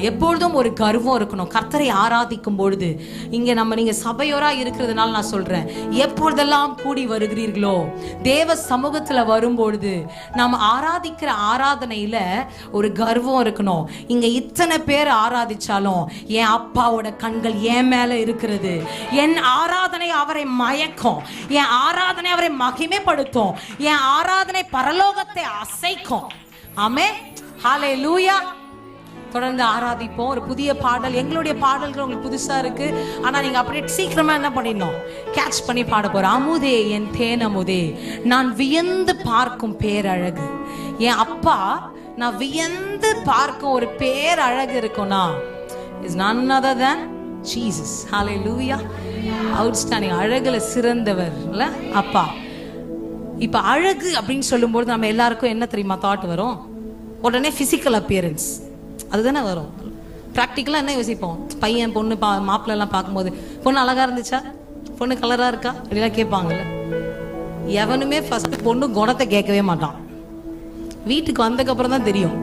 எப்பொழுதும் ஒரு கர்வம் இருக்கணும். கர்த்தரை ஆராதிக்கும் பொழுது நீங்க சபையோரா இருக்கிறதுனால நான் சொல்றேன், எப்பொழுதெல்லாம் கூடி வருகிறீர்களோ தேவ சமூகத்துல வரும்பொழுது நாம் ஆராதிக்கிற ஆராதனையில ஒரு கர்வம் இருக்கணும். இங்க இத்தனை பேர் ஆராதிச்சாலும் என் அப்பாவோட கண்கள் என் மேல இருக்கிறது. என் ஆராதனை அவரை மயக்கும், என் ஆராதனை அவரை மகிமைப்படுத்தும், என் ஆராதனை பரலோகத்தை அசைக்கும். ஆமென், ஹல்லேலூயா. தொடர்ந்து ஆராதிப்போம். ஒரு புதிய பாடல், எங்களுடைய பாடல்கள் உங்களுக்கு புதுசா இருக்கு, ஆனா நீங்க அப்படியே சீக்கிரமா என்ன பண்ணிடணும், கேட்ச் பண்ணி பாட போறோம். அமுதே என் தேனமுதே நான் வியந்து பார்க்கும் பேரழகு. என் அப்பா நான் வியந்து பார்க்கும் ஒரு பேரழகு இருக்கும்னா is none other than Jesus. Hallelujah. Outstanding, அழகுல சிறந்தவர் இல்ல அப்பா. இப்ப அழகு அப்படின்னு சொல்லும்போது நம்ம எல்லாருக்கும் என்ன தெரியுமா தாட் வரும்? உடனே பிசிக்கல் அப்பியரன்ஸ் அதுதானே வரும். ப்ராக்டிக்கலாக என்ன யோசிப்போம்? பையன் பொண்ணு மாப்பிள்ளை எல்லாம் பார்க்கும்போது பொண்ணு அழகா இருந்துச்சா, பொண்ணு கலரா இருக்கா அப்படிலாம் கேட்பாங்கல்ல. எவனுமே ஃபர்ஸ்ட் பொண்ணு குணத்தை கேட்கவே மாட்டான். வீட்டுக்கு வந்ததுக்கப்புறம் தான் தெரியும்.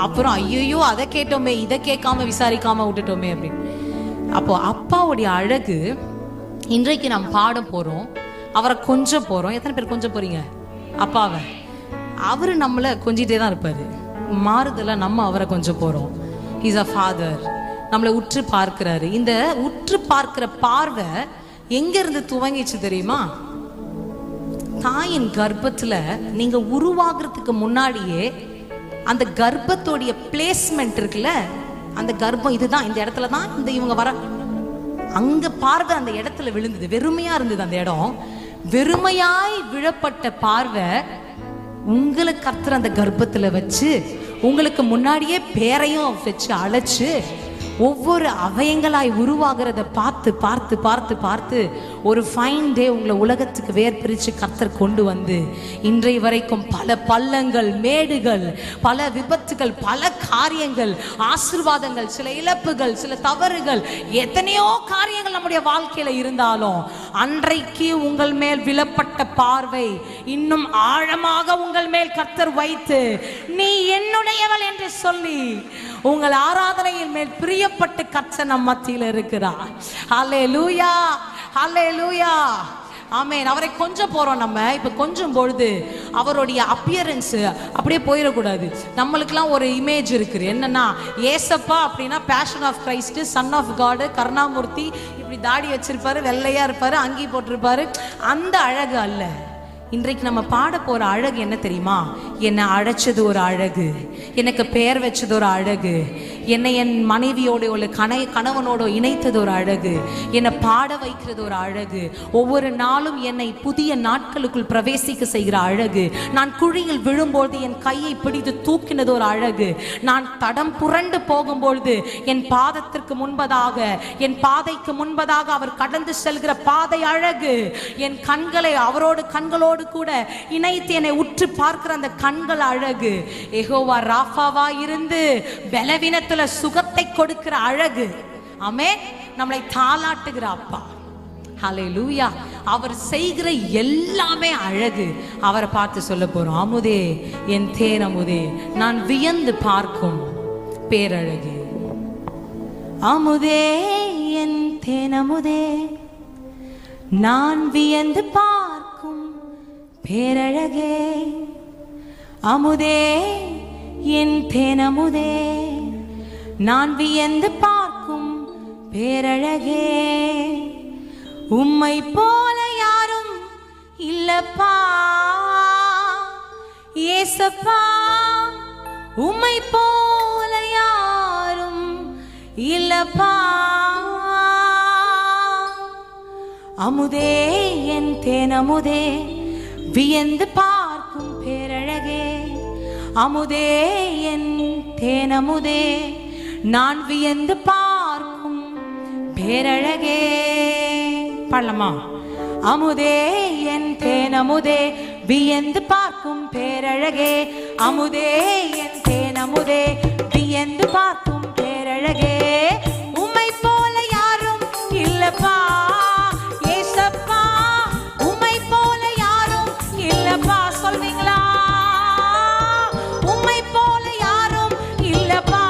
அப்புறம் ஐயோ அதை கேட்டோமே, இதை கேட்காம விசாரிக்காம விட்டுட்டோமே அப்படின்னு. அப்போ அப்பாவுடைய அழகு இன்றைக்கு நாம் பாட போறோம். அவரை கொஞ்சம் போறோம். எத்தனை பேர் கொஞ்சம் போறீங்க அப்பாவை? அவரு நம்மளை கொஞ்சிட்டே தான் இருப்பாரு. மாறுதல நம்ம அவரை கொஞ்சம் போறோம். இஸ் அ ஃபாதர், நம்மளை உற்று பார்க்கிறாரு. இந்த உற்று பார்க்கிற பார்வை எங்க இருந்து துவங்கிச்சு தெரியுமா? தாயின் கர்ப்பத்துல நீங்க உருவாகிறதுக்கு முன்னாடியே அந்த கர்ப்பத்தோடைய பிளேஸ்மெண்ட் இருக்குல்ல, அந்த கர்ப்பம் இதுதான், இந்த இடத்துல தான் இந்த இவங்க வர, அங்க பார்வை அந்த இடத்துல விழுந்தது. வெறுமையா இருந்தது அந்த இடம். வெறுமையாய் விழப்பட்ட பார்வை உங்களை கர்த்தர் அந்த கர்ப்பத்துல வச்சு உங்களுக்கு முன்னாடியே பேரையும் வச்சு அழைச்சு ஒவ்வொரு அவயங்களாய் உருவாகிறத பார்த்து பார்த்து பார்த்து பார்த்து ஒரு ஃபைன் டே உங்களை உலகத்துக்கு வேர் பிரித்து கர்த்தர் கொண்டு வந்து இன்றைய வரைக்கும் பல பள்ளங்கள், மேடுகள், பல விபத்துகள், பல காரியங்கள், ஆசீர்வாதங்கள், சில இழப்புகள், சில தவறுகள், எத்தனையோ காரியங்கள் நம்முடைய வாழ்க்கையில இருந்தாலும் அன்றைக்கு உங்கள் மேல் விழப்பட்ட பார்வை இன்னும் ஆழமாக உங்கள் மேல் கர்த்தர் வைத்து நீ என்னுடையவள் என்று சொல்லி உங்கள் ஆராதனையின் மேல் பிரியப்பட்டு கர்த்தர் நம் மத்தியில் இருக்கிறார். ஹல்லேலூயா, ஹல்லேலூயா, ஆமென். அவரை கொஞ்சம் போறோம் நம்ம. இப்ப கொஞ்சம் பொழுது அவருடைய அப்பியரன்ஸ் அப்படியே போயிடக்கூடாது. நம்மளுக்கெல்லாம் ஒரு இமேஜ் இருக்குது. என்னன்னா ஏசப்பா அப்படின்னா passion of Christ, son of God, கருணாமூர்த்தி, இப்படி தாடி வச்சிருப்பாரு, வெள்ளையா இருப்பாரு, அங்கி போட்டிருப்பாரு. அந்த அழகு அல்ல. இன்றைக்கு நம்ம பாட போற அழகு என்ன தெரியுமா? என்னை அழைச்சது ஒரு அழகு, எனக்கு பெயர் வச்சது ஒரு அழகு, என்னை என் மனைவியோட உள்ள கணவனோட இணைத்தது ஒரு அழகு, என்னை பாட வைக்கிறது ஒரு அழகு, ஒவ்வொரு நாளும் என்னை புதிய நாட்களுக்குள் பிரவேசிக்க செய்கிற அழகு, நான் குழியில் விழும்போது என் கையை பிடித்து தூக்கினது ஒரு அழகு, நான் தடம் புரண்டு போகும்பொழுது என் பாதத்திற்கு முன்பதாக, என் பாதைக்கு முன்பதாக அவர் கடந்து செல்கிற பாதை அழகு, என் கண்களை அவரோடு கண்களோடு கூட இணைத்து என்னை உற்று பார்க்கிற அந்த கண்கள் அழகு, யெகோவா ராஃபாவா இருந்து பலவீனத்துல சுகத்தை கொடுக்கிற அழகு. ஆமென். நம்மளை தாளாட்டுகிற அப்பா. ஹல்லேலூயா. அவர் செய்கிற எல்லாமே அழகு. அவரை பார்த்து சொல்ல போறோம், அமுதே என் தேனமுதே நான் வியந்து பார்க்கும் பேரழகு. அமுதே என் தேனமுதே நான் வியந்து பார்க்கும் பேரழகே. அமுதே என் தேனமுதே நான் வியந்து பார்க்கும் பேரழகே. உம்மை போல யாரும் இல்லப்பா ஏசப்பா, உம்மை போல யாரும் இல்லப்பா. அமுதே என் தேனமுதே வியந்து பார்க்கும் பேரழகே. அமுதே என் தேனமுதே நான் வியந்து பார்க்கும் பேரழகே. பாடலாமா? அமுதே என் தேனமுதே வியந்து பார்க்கும் பேரழகே. அமுதே என் தேனமுதே வியந்து பார்க்கும் பேரழகே. உம்மை போல யாரும் இல்லப்பா ஏசப்பா, உம்மை போல யாரும் இல்லப்பா. சொல்வீங்களா? உம்மை போல யாரும் இல்லப்பா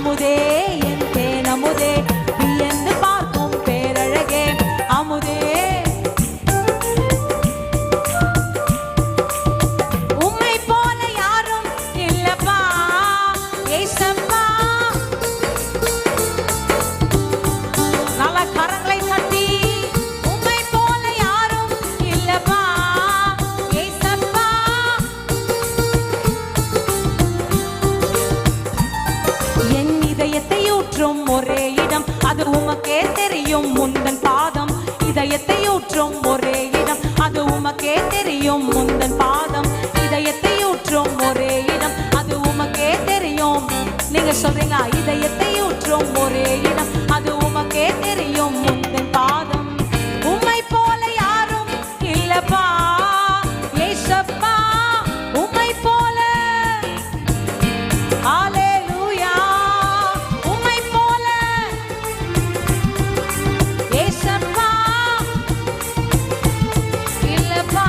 அமுதே என் தேனமுதே வியந்து பார்க்கும் பேரழகே அமுதே உம்மை போல யாரும் இல்லப்பா ஏசப்பா. நல்ல கரங்களை தட்டி உம்மை போல யாரும் இல்லப்பா ஏசப்பா. என் இதயத்தை ஊற்றும் ஒரே இடம் அது உமக்கே தெரியும் முந்தன் பாதம். இதயத்தை ஊற்றும் ஒரே இடம் அது உமக்கே தெரியும் முந்தன் பாதம். இதயத்தை ஊற்றும் ஒரே இடம் அது உமக்கே தெரியும். நீங்க சொல்றீங்க இதயத்தை ஊற்றும் ஒரே இடம் அது உமக்கே தெரியும் முந்தன் பாதம். உம்மை போல யாரும் இல்லப்பா ஏசப்பா உம்மை போல. ஹல்லேலூயா உம்மை போல ஏசப்பா இல்லப்பா.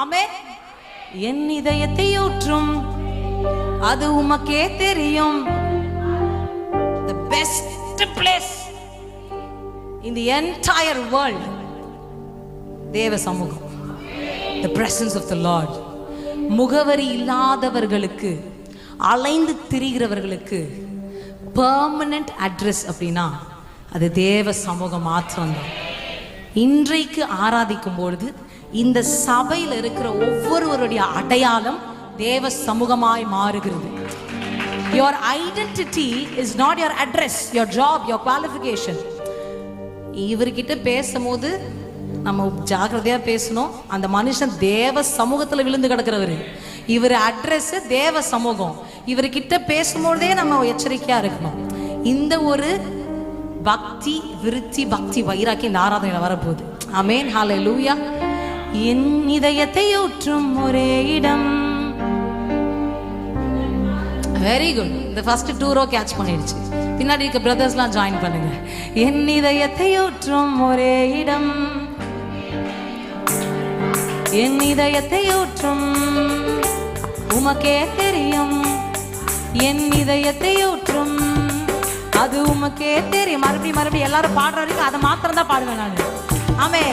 ஆமென். என் இதயத்தை ஊற்றும் அது உமக்கே தெரியும். The best place in the entire world தேவ சமூகம், the presence of the Lord. முகவரி இல்லாதவர்களுக்கு, அலைந்து திரிகிறவர்களுக்கு பெர்மனன்ட் அட்ரஸ் அப்படின்னா அது தேவ சமூகம் மாத்திரம்தான். இன்றைக்கு ஆராதிக்கும் பொழுது இந்த சபையில் இருக்கிற ஒவ்வொருவருடைய அடையாளம் தேவ சமூகமாய் மாறுகிறது. Your identity is not your address, your job, your qualification. இவர்கிட்ட பேசும்போது நம்ம ஜாக்கிரதையா பேசணும். அந்த மனுஷன் தேவ சமூகத்துல விழுந்து கிடக்கிறவர். இவர் அட்ரஸ் தேவ சமூகம். இவர்கிட்ட பேசும்போதே நம்ம எச்சரிக்கையா இருக்கணும். இந்த ஒரு பக்தி விருத்தி பக்தி வைராக்கி இந்த ஆராதனையில வரப்போகுது. ஆமென். ஹல்லேலூயா. என் இதயத்தை ஊற்றும் ஒரே இடம். Very good. இந்த ஃபர்ஸ்ட் 2 ரோ கேட்ச் பண்ணிடுச்சு. பின்னாடி இருக்க பிரதர்ஸ்லாம் ஜாயின் பண்ணுங்க. என் இதயத்தை ஊற்றும் ஒரே இடம், என் இதயத்தை ஊற்றும் உமக்கே தெரியும். என் இதயத்தை ஊற்றும் அது உமக்கே தெரியும். மறுபடியும் எல்லாரும் பாடுற வரைக்கும் அதை மாத்திரம் தான் பாடுவேன் நான். ஆமே.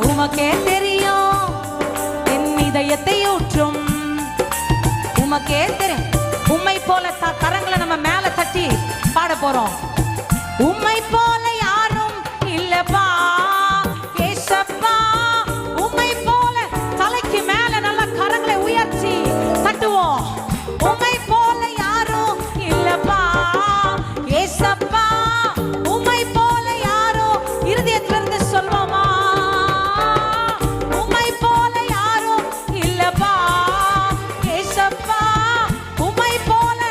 உமக்கே தெரியும். என் இதயத்தை ஊற்றும் உமக்கே தெரியும். உம்மை போல கரங்களை நம்ம மேல தட்டி பாட போறோம். உம்மை போல யாரும் இல்லப்பா ஏசப்பா. உம்மை போல தலைக்கு மேல நல்ல கரங்களை உயர்த்தி தட்டுவோம். உம்மை போல யாரும் இல்லப்பா ஏசப்பா. உம்மை போல யாரும் இருதயத்திலிருந்து சொல்வோமா. உம்மை போல யாரும் இல்லப்பா ஏசப்பா. உம்மை போல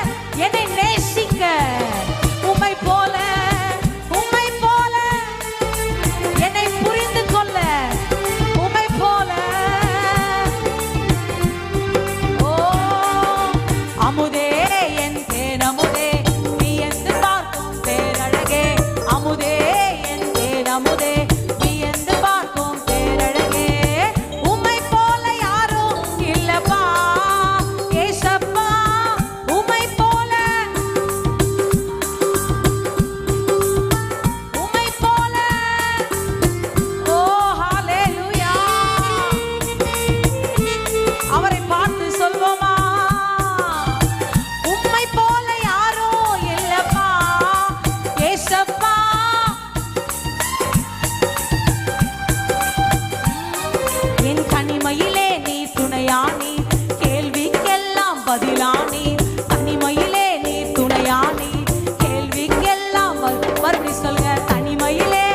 என்னை நேசிக்க, உம்மை போல என்னை புரிந்து கொள்ள, உம்மை போல. ஓ அமுதே என் தேனமுதே வியந்து பார்க்கும் பேரழகே. அமுதே என் தேனமுதே வியந்து பார்க்கும் பேரழகே. உம்மை போல யாரும் இல்லப்பா ஏசப்பா. உம்மை போல உம்மை போல. ஓ ஹல்லேலூயா. அவரை பார்த்து சொல்வோமா. உம்மை போல யாரும் இல்லப்பா ஏசப்பா. என் கனிமையிலே நீ துணையானி, கேள்விக்கெல்லாம் பதிலானி. தனிமையிலே நீ துணையானி, கேள்விக்கெல்லாம் மறுபடி சொல்லுங்க. தனிமையிலே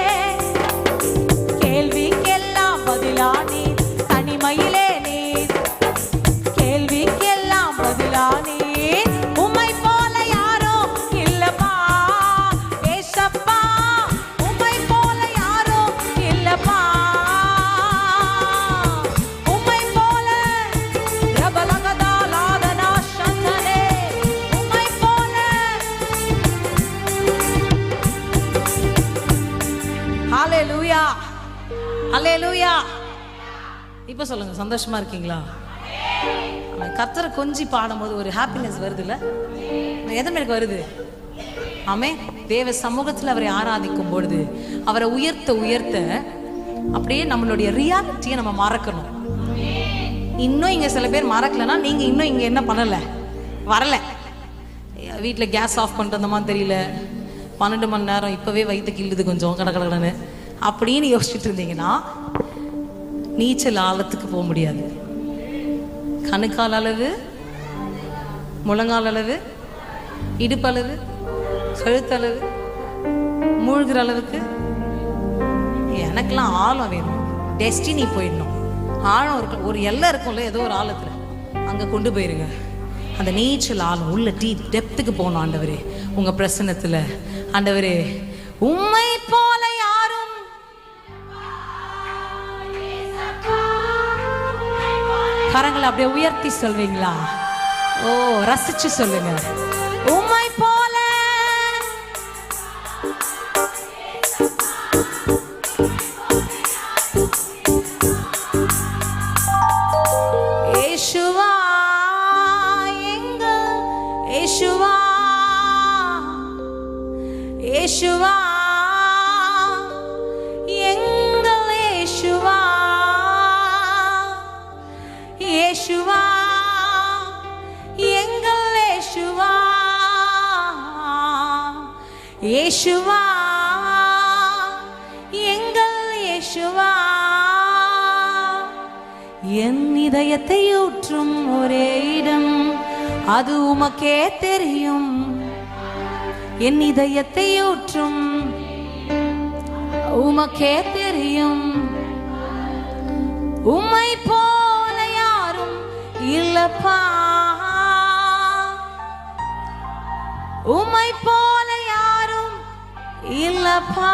கேள்விக்கெல்லாம் பதிலானி. தனிமையிலே நீ கேள்விக்கெல்லாம் பதிலானி. உம்மை போல யாரும் இல்லப்பா ஏசப்பா. உம்மை போல யாரும் இல்லப்பா. உம்மை போல ரபலகதா லாதனா சந்தனே. உம்மை போல. ஹல்லேலூயா. ஹல்லேலூயா. இப்ப சொல்லுங்க, சந்தோஷமா இருக்கீங்களா? கர்த்தரை கொஞ்சி பாடும்போது ஒரு ஹாப்பினஸ் வருது இல்ல? எதன் எனக்கு வருது? ஆமே. தேவ சமூகத்தில் அவரை ஆராதிக்கும் பொழுது அவரை உயர்த்த உயர்த்த அப்படியே நம்மளுடைய ரியாலிட்டியை நம்ம மறக்கணும். இன்னும் இங்க சில பேர் மறக்கலன்னா நீங்க இன்னும் இங்க என்ன பண்ணல, வரல. வீட்டில் கேஸ் ஆஃப் பண்ணுறதுமா தெரியல, 12 மணி நேரம் இப்போவே வயிற்று கிள்ளுது கொஞ்சம் கடகடன்னு அப்படின்னு யோசிச்சுட்டு இருந்தீங்கன்னா நீச்சல் ஆழத்துக்கு போக முடியாது. கணுக்கால் அளவு, முழங்கால் அளவு, இடுப்பளவு, கழுத்தளவு, மூழ்கிற அளவுக்கு எனக்கெல்லாம் ஆழம் வேணும். டெஸ்டினி போயிடணும். ஆழம் இருக்கு, ஒரு எல்லை இருக்கும்ல, ஏதோ ஒரு ஆழத்தில் அங்கே கொண்டு போயிருங்க. அந்த நீச்சல் ஆழம் உள்ள டெப்த்துக்கு போகணும். ஆண்டவரே உங்க பிரசன்னத்தில், ஆண்டவரே உம்மை போல யாரும் கரங்களை அப்படியே உயர்த்தி சொல்வீங்களா? ஓ, ரசிச்சு சொல்லுங்க. உம்மை போல இயேசுவா, இயேசுவா, இயேசுவா, எங்கள் இயேசுவா, இயேசுவா, எங்கள் இயேசுவா, இயேசுவா, எங்கள் இயேசுவா, என் இதயத்தை ஊற்றும் ஒரே இடம் அது உமக்கே தெரியும். என் இதயத்தை ஊற்றும் உமக்கே தெரியும். உம்மை போல யாரும் இல்லப்பா, உம்மை போல யாரும் இல்லப்பா.